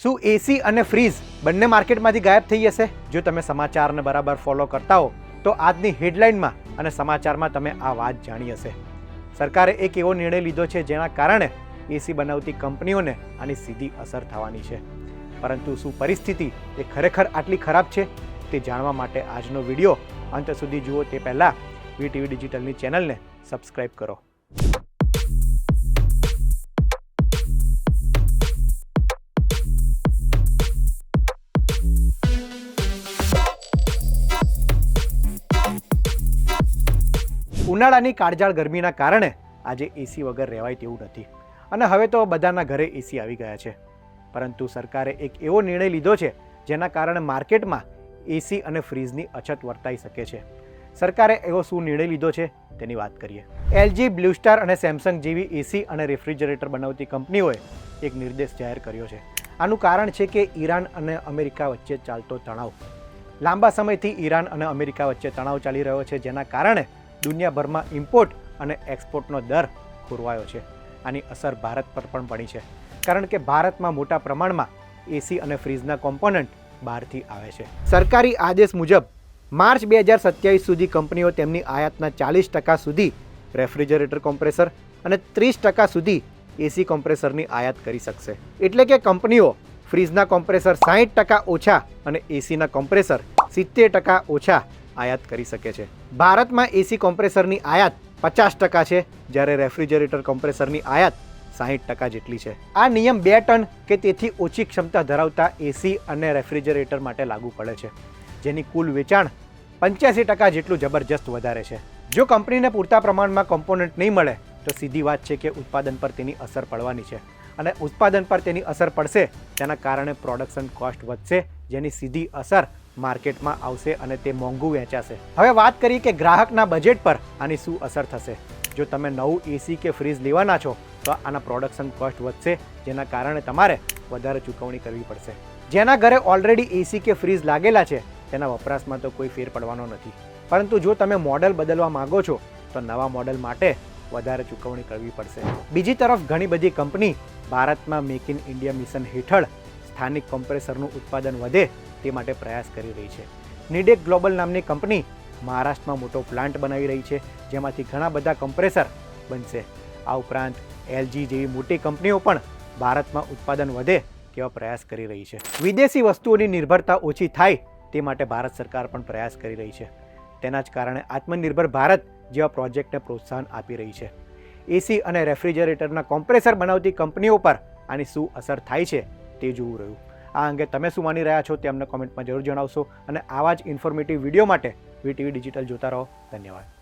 શું એસી અને ફ્રીજ બંને માર્કેટમાંથી ગાયબ થઈ જશે? જો તમે સમાચારને બરાબર ફોલો કરતા હો તો આજની હેડલાઇનમાં અને સમાચારમાં તમે આ વાત જાણી હશે. સરકારે એક એવો નિર્ણય લીધો છે જેના કારણે એસી બનાવતી કંપનીઓને આની સીધી અસર થવાની છે. પરંતુ શું પરિસ્થિતિ એ ખરેખર આટલી ખરાબ છે તે જાણવા માટે આજનો વિડીયો અંત સુધી જુઓ તે પહેલાં વીટીવી ડિજિટલની ચેનલને સબસ્ક્રાઇબ કરો. ઉનાળાની કાળઝાળ ગરમીના કારણે આજે એસી વગર રહેવાય તેવું નથી અને હવે તો બધાના ઘરે એસી આવી ગયા છે. પરંતુ સરકારે એક એવો નિર્ણય લીધો છે જેના કારણે માર્કેટમાં એસી અને ફ્રીજની અછત વર્તાઈ શકે છે. સરકારે એવો શું નિર્ણય લીધો છે તેની વાત કરીએ. એલજી, બ્લુ સ્ટાર અને સેમસંગ જેવી એસી અને રેફ્રિજરેટર બનાવતી કંપનીઓએ એક નિર્દેશ જાહેર કર્યો છે. આનું કારણ છે કે ઈરાન અને અમેરિકા વચ્ચે ચાલતો તણાવ. લાંબા સમયથી ઈરાન અને અમેરિકા વચ્ચે તણાવ ચાલી રહ્યો છે, જેના કારણે દુનિયાભરમાં ઇમ્પોર્ટ અને એક્સપોર્ટનો દર ખોરવાયો છે. આની અસર ભારત પર પણ પડી છે, કારણ કે ભારતમાં મોટા પ્રમાણમાં એસી અને ફ્રીજના કોમ્પોનન્ટ બહારથી આવે છે. સરકારી આદેશ મુજબ માર્ચ 2027 સુધી કંપનીઓ તેમની આયાતના 40% સુધી રેફ્રિજરેટર કોમ્પ્રેસર અને 30% સુધી એસી કોમ્પ્રેસરની આયાત કરી શકશે. એટલે કે કંપનીઓ ફ્રીજના કોમ્પ્રેસર 60% ઓછા અને એસીના કોમ્પ્રેસર 70% ઓછા આયાત કરી શકે છે. ભારતમાં એસી કોમ્પ્રેસરની આયાત 50% છે, જ્યારે રેફ્રિજરેટર કોમ્પ્રેસરની આયાત 60% જેટલી છે. આ નિયમ 2 ટન કે તેથી ઓછી ક્ષમતા ધરાવતા એસી અને રેફ્રિજરેટર માટે લાગુ પડે છે, જેની કુલ વેચાણ 85% જેટલું જબરજસ્ત વધારે છે. જો કંપનીને પૂરતા પ્રમાણમાં કોમ્પોનન્ટ નહીં મળે તો સીધી વાત છે કે ઉત્પાદન પર તેની અસર પડવાની છે, અને ઉત્પાદન પર તેની અસર પડશે તેના કારણે પ્રોડક્શન કોસ્ટ વધશે, જેની સીધી અસર માર્કેટમાં આવશે અને તે મોંઘું વેચાશે. હવે વાત કરીએ કે ગ્રાહકના બજેટ પર આની શું અસર થશે. જો તમે નવું એસી કે ફ્રીજ લેવાના છો તો આના પ્રોડક્શન કોસ્ટ વધશે, જેના કારણે તમારે વધારે ચૂકવણી કરવી પડશે. જેના ઘરે ઓલરેડી એસી કે ફ્રીજ લાગેલા છે તેના વપરાશમાં તો કોઈ ફેર પડવાનો નથી, પરંતુ જો તમે મોડલ બદલવા માંગો છો તો નવા મોડલ માટે વધારે ચૂકવણી કરવી પડશે. બીજી તરફ ઘણી બધી કંપની ભારતમાં મેક ઇન ઇન્ડિયા મિશન હેઠળ સ્થાનિક કોમ્પ્રેસરનું ઉત્પાદન વધે તે માટે પ્રયાસ કરી રહી છે. નિડેક ગ્લોબલ નામની કંપની મહારાષ્ટ્રમાં મોટો પ્લાન્ટ બનાવી રહી છે, જેમાંથી ઘણા બધા કોમ્પ્રેસર બનશે. આ ઉપરાંત એલજી જેવી મોટી કંપનીઓ પણ ભારતમાં ઉત્પાદન વધે તેવા પ્રયાસ કરી રહી છે. વિદેશી વસ્તુઓની નિર્ભરતા ઓછી થાય તે માટે ભારત સરકાર પણ પ્રયાસ કરી રહી છે. તેના જ કારણે આત્મનિર્ભર ભારત જેવા પ્રોજેક્ટને પ્રોત્સાહન આપી રહી છે. એસી અને રેફ્રિજરેટરના કોમ્પ્રેસર બનાવતી કંપનીઓ પર આની શું અસર થાય છે તે જોવું રહ્યું. આ અંગે તમે શું માની રહ્યા છો તે અમને કોમેન્ટમાં જરૂર જણાવશો, અને આવા જ ઇન્ફોર્મેટિવ વિડીયો માટે વીટીવી ડિજિટલ જોતા રહો. ધન્યવાદ.